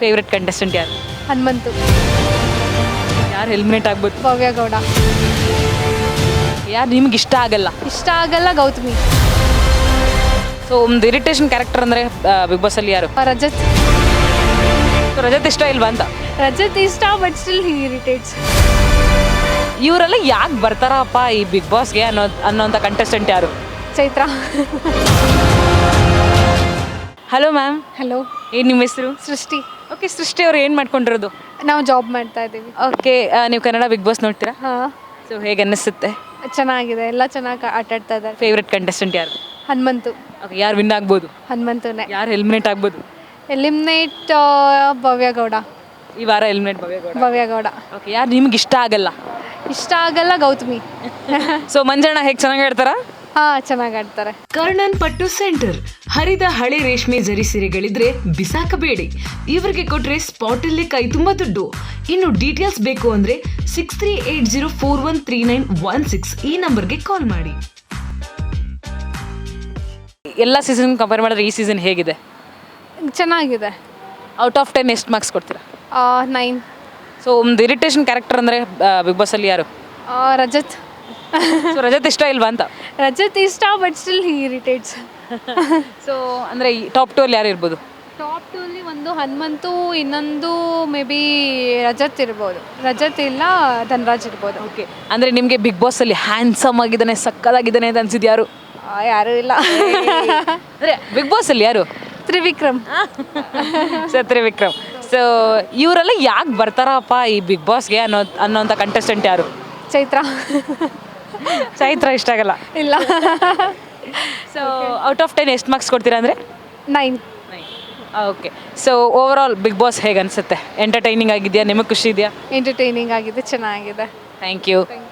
Favourite contestant ಯಾರು? ಹನುಮಂತು. ಯಾರು eliminate ಆಗ್ಬೋದು? ಭವ್ಯ ಗೌಡ. ಯಾರು ನಿಮ್ಗೆ ಇಷ್ಟ ಆಗಲ್ಲ? ಇಷ್ಟ ಆಗಲ್ಲ ಗೌತಮಿ. ಸೊ ಒಂದು ಇರಿಟೇಷನ್ ಕ್ಯಾರೆಕ್ಟರ್ ಅಂದರೆ ಬಿಗ್ ಬಾಸಲ್ಲಿ ಯಾರು? ರಜತ್. ಸೊ ರಜತ್ ಇಷ್ಟ ಇಲ್ವಾ ಅಂತ? ರಜತ್ ಇಷ್ಟ ಬಟ್ ಸ್ಟಿಲ್ ಹಿ ಇರಿಟೇಟ್ಸ್. ಇವರೆಲ್ಲ ಯಾಕೆ ಬರ್ತಾರಪ್ಪ ಈ ಬಿಗ್ ಬಾಸ್ಗೆ ಅನ್ನೋಂಥ ಕಂಟೆಸ್ಟೆಂಟ್ ಯಾರು? ಚೈತ್ರ. Hello ma'am. ಹಲೋ. ಏನು ನಿಮ್ಮ ಹೆಸರು? ಸೃಷ್ಟಿ. ಓಕೆ, ಸೃಷ್ಟಿ ಅವ್ರು ಏನು ಮಾಡ್ಕೊಂಡಿರೋದು? ನಾವು ಜಾಬ್ ಮಾಡ್ತಾ ಇದ್ದೀವಿ. ಓಕೆ, ನೀವು ಕನ್ನಡ ಬಿಗ್ ಬಾಸ್ ನೋಡ್ತೀರಾ? ಹಾಂ, ಸೊ ಹೇಗೆ ಅನ್ನಿಸುತ್ತೆ? ಚೆನ್ನಾಗಿದೆ, ಎಲ್ಲ ಚೆನ್ನಾಗಿ ಆಟಾಡ್ತಾ ಇದ್ದಾರೆ. ಫೇವ್ರೆಟ್ ಕಂಟೆಸ್ಟೆಂಟ್ ಯಾರು? ಹನುಮಂತು. ಓಕೆ, ಯಾರು ವಿನ್ ಆಗ್ಬೋದು? ಹನುಮಂತನೇ. ಯಾರು ಎಲಿಮಿನೇಟ್ ಆಗ್ಬೋದು? ಎಲಿಮಿನೇಟ್ ಭವ್ಯ ಗೌಡ. ಈ ವಾರ ಎಲಿಮಿನೇಟ್ ಭವ್ಯ. ಭವ್ಯ ಗೌಡ. ಓಕೆ, ಯಾರು ನಿಮ್ಗೆ ಇಷ್ಟ ಆಗಲ್ಲ? ಇಷ್ಟ ಆಗಲ್ಲ ಗೌತಮಿ. ಸೊ ಮಂಜಣ್ಣ ಹೇಗೆ ಚೆನ್ನಾಗಿ ಹೇಳ್ತಾರಾ? ಹಾಂ, ಚೆನ್ನಾಗಿ ಆಡ್ತಾರೆ. ಕರ್ಣನ್ ಪಟ್ಟು ಸೆಂಟರ್. ಹರಿದ ಹಳೆ ರೇಷ್ಮೆ ಜರಿ ಸೀರೆಗಳಿದ್ರೆ ಬಿಸಾಕಬೇಡಿ, ಇವರಿಗೆ ಕೊಟ್ರೆ ಸ್ಪಾಟ್ ಅಲ್ಲೇ ಕೈ ತುಂಬ ದುಡ್ಡು. ಇನ್ನು ಡೀಟೇಲ್ಸ್ ಬೇಕು ಅಂದ್ರೆ 6380413916 ಈ ನಂಬರ್ಗೆ ಕಾಲ್ ಮಾಡಿ. ಎಲ್ಲ ಸೀಸನ್ ಕಂಪೇರ್ ಮಾಡಿದ್ರೆ ಈ ಸೀಸನ್ ಹೇಗಿದೆ? ಚೆನ್ನಾಗಿದೆ. ಔಟ್ ಆಫ್ 10 ಎಷ್ಟು ಮಾರ್ಕ್ಸ್ ಕೊಡ್ತೀರಾ? 9. ಸೊ ಒಂದು ಇರಿಟೇಷನ್ ಕ್ಯಾರೆಕ್ಟರ್ ಅಂದರೆ ಬಿಗ್ ಬಾಸಲ್ಲಿ ಯಾರು? ರಜತ್. ಸೊ ರಜತ್ ಇಷ್ಟ ಇಲ್ವಾ ಅಂತ? ರಜತ್ ಇಷ್ಟ but still he irritates. So ಅಂದರೆ ಈ ಟಾಪ್ 2 ಅಲ್ಲಿ ಯಾರು ಇರ್ಬೋದು? ಟಾಪ್ 2 ಅಲ್ಲಿ ಒಂದು ಹನುಮಂತು, ಇನ್ನೊಂದು ಮೇ ಬಿ ರಜತ್ ಇರ್ಬೋದು. ರಜತ್ ಇಲ್ಲ ಧನರಾಜ್ ಇರ್ಬೋದು. ಓಕೆ, ಅಂದರೆ ನಿಮಗೆ ಬಿಗ್ ಬಾಸಲ್ಲಿ ಹ್ಯಾಂಡ್ಸಮ್ ಆಗಿದ್ದಾನೆ, ಸಕ್ಕದಾಗಿದ್ದಾನೆ ಅಂತ ಅನ್ಸಿದ್ದು ಯಾರು? ಯಾರೂ ಇಲ್ಲ. ಅಂದರೆ ಬಿಗ್ ಬಾಸಲ್ಲಿ ಯಾರು? ತ್ರಿವಿಕ್ರಮ್. ತ್ರಿವಿಕ್ರಮ್. ಸೊ ಇವರೆಲ್ಲ ಯಾಕೆ ಬರ್ತಾರಪ್ಪ ಈ ಬಿಗ್ ಬಾಸ್ಗೆ ಅನ್ನೋಂಥ ಕಂಟೆಸ್ಟೆಂಟ್ ಯಾರು? ಚೈತ್ರ. ಚೈತ್ರ ಇಷ್ಟ ಆಗಲ್ಲ? ಇಲ್ಲ. ಸೊ ಔಟ್ ಆಫ್ 10 ಎಷ್ಟು ಮಾರ್ಕ್ಸ್ ಕೊಡ್ತೀರಾ ಅಂದರೆ? 9. Okay, so overall Bigg Boss ಹೇಗೆ ಅನಿಸುತ್ತೆ? ಎಂಟರ್ಟೈನಿಂಗ್ ಆಗಿದೆಯಾ? ನಿಮಗೆ ಖುಷಿ ಇದೆಯಾ? ಎಂಟರ್ಟೈನಿಂಗ್ ಆಗಿದೆ, ಚೆನ್ನಾಗಿದೆ. Thank you.